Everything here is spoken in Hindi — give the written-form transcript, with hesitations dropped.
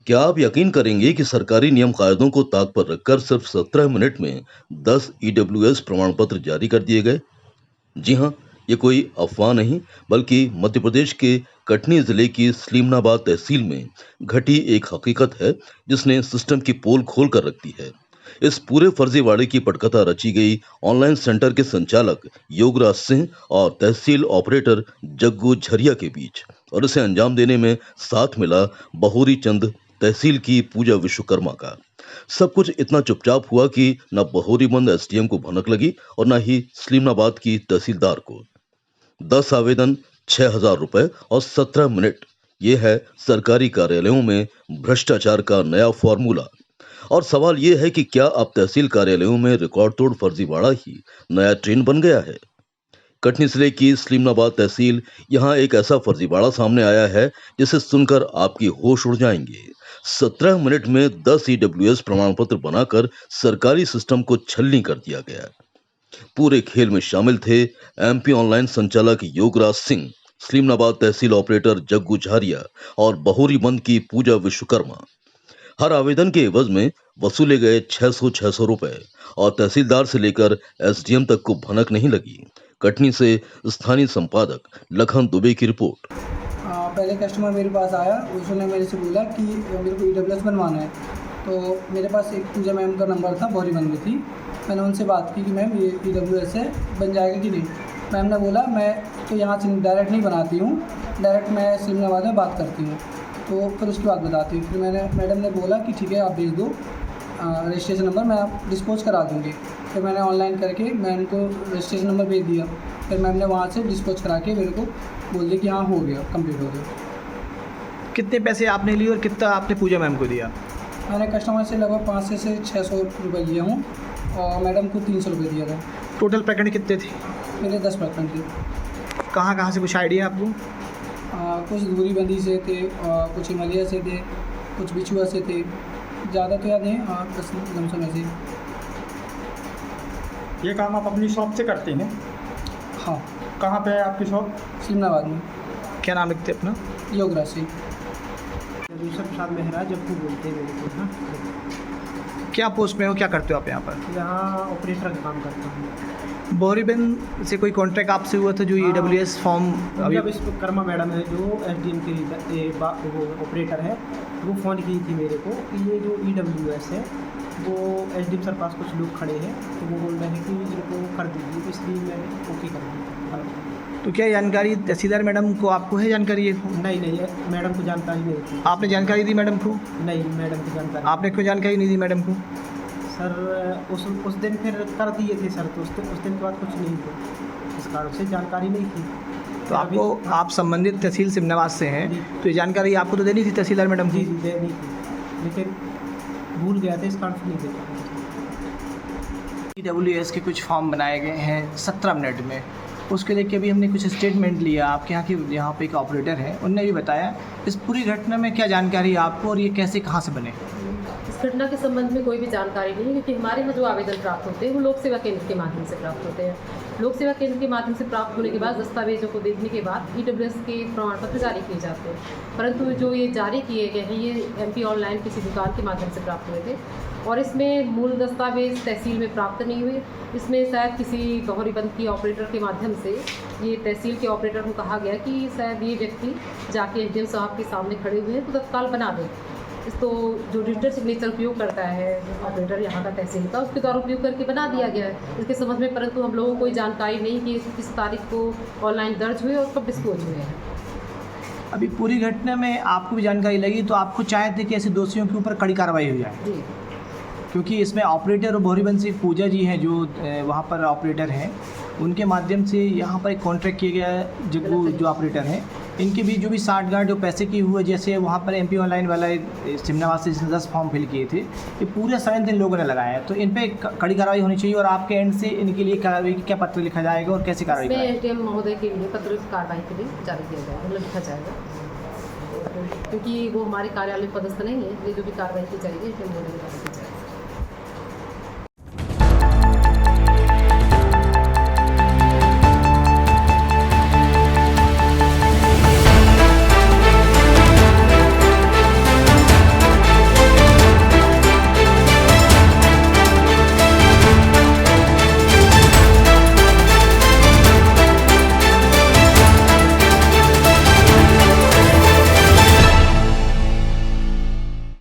क्या आप यकीन करेंगे कि सरकारी नियम कायदों को ताक पर रखकर सिर्फ 17 मिनट में 10 ईडब्ल्यूएस प्रमाण पत्र जारी कर दिए गए? जी हाँ, ये कोई अफवाह नहीं, बल्कि मध्य प्रदेश के कटनी जिले की सलीमनाबाद तहसील में घटी एक हकीकत है, जिसने सिस्टम की पोल खोल कर रख दी है। इस पूरे फर्जीवाड़े की पटकथा रची गई ऑनलाइन सेंटर के संचालक योगराज सिंह और तहसील ऑपरेटर जग्गू झरिया के बीच, और इसे अंजाम देने में साथ मिला बहोरी चंद तहसील की पूजा विश्वकर्मा का। सब कुछ इतना चुपचाप हुआ कि न बहोरीमंद एसडीएम को भनक लगी और न ही सलीमनाबाद की तहसीलदार को। 10 आवेदन, 6,000 रुपए और 17 मिनट, ये है सरकारी कार्यालयों में भ्रष्टाचार का नया फॉर्मूला। और सवाल ये है कि क्या अब तहसील कार्यालयों में रिकॉर्ड तोड़ फर्जीवाड़ा ही नया ट्रेंड बन गया है? कटनी जिले की सलीमनाबाद तहसील, यहाँ एक ऐसा फर्जीवाड़ा सामने आया है जिसे सुनकर आपकी होश उड़ जाएंगे। 17 मिनट में 10 ईडब्ल्यूएस प्रमाण पत्र बनाकर सरकारी सिस्टम को छलनी कर दिया गया। पूरे खेल में शामिल थे एमपी ऑनलाइन संचालक योगराज सिंह, सलीमनाबाद तहसील ऑपरेटर जग्गू झारिया और बहोरीबंद की पूजा विश्वकर्मा। हर आवेदन के एवज में वसूले गए 600 रुपए, और तहसीलदार से लेकर एसडीएम तक को भनक नहीं लगी। कटनी से स्थानीय संपादक लखन दुबे की रिपोर्ट। पहले कस्टमर मेरे पास आया, उसने मेरे से बोला कि मेरे को ईडब्ल्यूएस बनवाना है। तो मेरे पास एक पूजा मैम का नंबर था, बहोरीबंद में थी। मैंने उनसे बात की कि मैम ये ईडब्ल्यूएस है, बन जाएगा कि नहीं। मैम ने बोला मैं तो यहाँ से डायरेक्ट नहीं बनाती हूँ, डायरेक्ट मैं सलीमनाबाद में बात करती हूँ, तो फिर उसके बाद बताती हूँ। फिर मैडम ने बोला कि ठीक है आप भेज दो रजिस्ट्रेशन नंबर, मैं आप डिस्पोज करा दूँगी। फिर मैंने ऑनलाइन करके मैम को रजिस्ट्रेशन नंबर भेज दिया। फिर मैम ने वहाँ से डिस्पोज करा के मेरे को बोल दिया कि हाँ हो गया, कंप्लीट हो गया। कितने पैसे आपने लिए और कितना आपने पूजा मैम को दिया? मैंने कस्टमर से लगभग 500 से 600 रुपये लिया हूँ और मैडम को 300 रुपये दिया था। टोटल प्रकरण कितने थे? मेरे 10 प्रकरण थे। कहाँ कहाँ से, कुछ आइडिया आपको? कुछ दूरी बंदी से थे, कुछ हिमालय से थे, कुछ बिछुआ से थे, ज़्यादा तो याद नहीं, 10 लमसम ऐसे। ये काम आप अपनी शॉप से करते हैं? हाँ। कहाँ पे है आपकी शॉप? सलीमनाबाद में। क्या नाम लिखते अपना? योगराज सिंह। दूसरा प्रसाद मेहरा जब बोलते हैं मेरे को। हाँ, क्या पोस्ट में हो, क्या करते हो आप यहाँ पर? यहाँ ऑपरेटर का काम करता हूँ। बहोरीबंद से कोई कॉन्ट्रैक्ट आपसे हुआ था जो ईडब्ल्यूएस फॉर्म? अभी विश्वकर्मा मैडम है जो एसडीएम के वो ऑपरेटर है, वो फ़ोन की थी मेरे को कि ये जो ईडब्ल्यूएस है वो एसडीएम सर पास कुछ लोग खड़े हैं, तो वो बोल रहे हैं कि इनको कर दीजिए, तो इसलिए मैंने ओके कर दिया। तो क्या जानकारी तहसीलदार मैडम को आपको है जानकारी ये? नहीं, मैडम को जानकारी नहीं थी। आपने जानकारी दी मैडम को? नहीं, मैडम की जानकारी। आपने क्यों जानकारी नहीं दी मैडम को? सर उस दिन फिर कर दिए थे सर, तो उस दिन के बाद कुछ नहीं था, इस कारण से जानकारी नहीं थी। तो आपको, आप संबंधित तहसील सलीमनाबाद से हैं, तो ये जानकारी आपको तो देनी थी तहसीलदार मैडम जी को? देनी थी, लेकिन भूल गया था, इस कारण से नहीं दे पाया। ईडब्ल्यूएस के कुछ फॉर्म बनाए गए हैं 17 मिनट में, उसके लिए अभी हमने कुछ स्टेटमेंट लिया। आपके यहाँ पे एक ऑपरेटर है, उनने भी बताया इस पूरी घटना में क्या जानकारी है आपको और ये कैसे कहाँ से बने? इस घटना के संबंध में कोई भी जानकारी नहीं है, क्योंकि हमारे यहाँ जो आवेदन प्राप्त होते हैं वो लोक सेवा केंद्र के माध्यम से प्राप्त होते हैं। लोक सेवा केंद्र के माध्यम से प्राप्त होने के बाद दस्तावेजों को देखने के बाद ईडब्ल्यूएस के प्रमाण पत्र जारी किए जाते हैं। परंतु जो ये जारी किए गए हैं ये एमपी ऑनलाइन किसी दुकान के माध्यम से प्राप्त हुए थे, और इसमें मूल दस्तावेज तहसील में प्राप्त नहीं हुए। इसमें शायद किसी बहोरीबंद की ऑपरेटर के माध्यम से ये तहसील के ऑपरेटर को कहा गया कि शायद ये व्यक्ति जाके एसडीएम साहब के सामने खड़े हुए हैं तो तत्काल बना दें। इस तो जो डिजिटल सिग्नेचर उपयोग करता है ऑपरेटर यहाँ का तहसील का, उसके द्वारा उपयोग करके बना दिया गया है इसके समझ में, परंतु हम लोगों को कोई जानकारी नहीं कि किस तारीख को ऑनलाइन दर्ज हुए और कब डिस्पोज हुए हैं। अभी पूरी घटना में आपको भी जानकारी लगी, तो आपको चाहे थे कि ऐसे दोषियों के ऊपर कड़ी कार्रवाई हो जाए? जी, क्योंकि इसमें ऑपरेटर और बहोरीबंद से पूजा जी हैं जो वहाँ पर ऑपरेटर हैं, उनके माध्यम से यहाँ पर एक कॉन्ट्रैक्ट किया गया है। जग्गू जो ऑपरेटर हैं, इनके भी जो भी साठगांठ जो पैसे की हुए, जैसे वहाँ पर एमपी ऑनलाइन वाला सलीमनाबाद से 10 फॉर्म फिल किए थे, ये पूरे 7 दिन लोगों ने लगाया है, तो इन पर कड़ी कार्रवाई होनी चाहिए। और आपके एंड से इनके लिए कार्रवाई क्या पत्र लिखा जाएगा और कैसे कार्रवाई इसमें एसडीएम महोदय के लिए पत्र कार्रवाई के लिए जारी किया जाएगा, मतलब लिखा जाएगा, क्योंकि वो हमारे कार्यालय पदस्थ नहीं है, इसलिए जो भी कार्रवाई की जाएगी एसडीएम महोदय की जाएगी।